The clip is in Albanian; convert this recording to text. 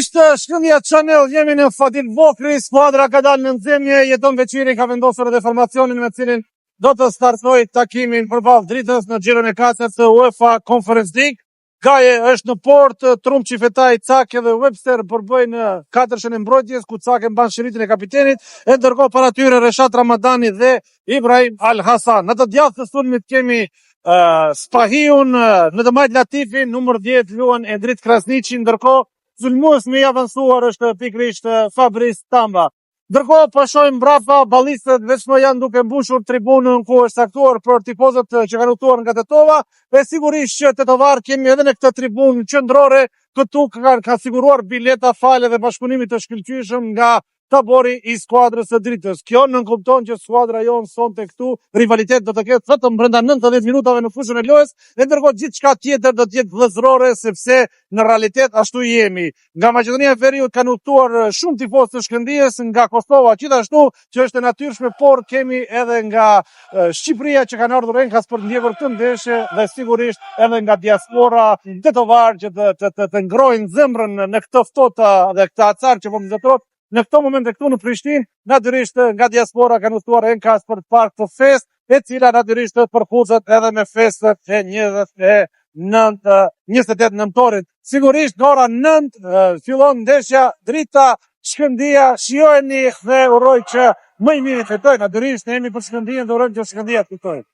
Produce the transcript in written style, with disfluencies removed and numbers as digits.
Ishte Shkëndija Channel, jemi në Fadil Vokri, skuadra ka dalë në nxemje, jeton veçiri, ka vendosur edhe formacionin me cilin do të startoj takimin përballë dritës në xhiron e 4 të UEFA Conference League. Gaje është në port, Trumçi Fetaj, Cak dhe Webster përbëjnë katërshën e mbrojtjes, ku Cak e mban shiritin e kapitenit, e ndërkohë para tyre Reshat Ramadani dhe Ibrahim Al Hasan. Në të djathtë të sulmit kemi Spahiun, në të majt Latifin, numër 10 luan Endrit Krasniqi, ndërkohë sulmues me i avancuar është pikërisht Fabrice Tamba. Ndërkohë po shohim mbrapa ballistët vetëm janë duke mbushur tribunën ku është saktuar për tifozët që kanë udhëtuar nga Tetova, dhe sigurisht që Tetovar kemi edhe në këtë tribunë qendrore, këtu ka siguruar bileta fale dhe bashkëpunimit të shkëlqyeshëm nga tabori i skuadrës së dritës. Kjo nënkupton që skuadra jonë sonte këtu rivalitet do të ketë vetëm brenda 90 minutave në fushën e lojës, dhe ndërkohë gjithçka tjetër do të jetë vëllëzërore, sepse në realitet ashtu jemi. Nga Maqedonia e Veriut kanë udhëtuar shumë tifozë të Shkëndijës, nga Kosova gjithashtu, që është e natyrshme, por kemi edhe nga Shqipëria që kanë ardhur enkas për të ndjekur këtë ndeshje, dhe sigurisht edhe nga diaspora tetovar që të ngrojnë zemrën në këtë ftohtë dhe këtë acar që po vizetohet. Në këto momente këtu në Prishtinë, natyrisht nga diaspora kanë udhëtuar enkas për të parë këtë festë, e cila natyrisht përputhet edhe me festën e 28 nëntorit. Sigurisht në ora 9 fillon ndeshja Drita Shkëndija. Shijojeni dhe uroj që më i miri fitojë. Natyrisht ne jemi për Shkëndijën dhe urojmë që Shkëndija të fitojë.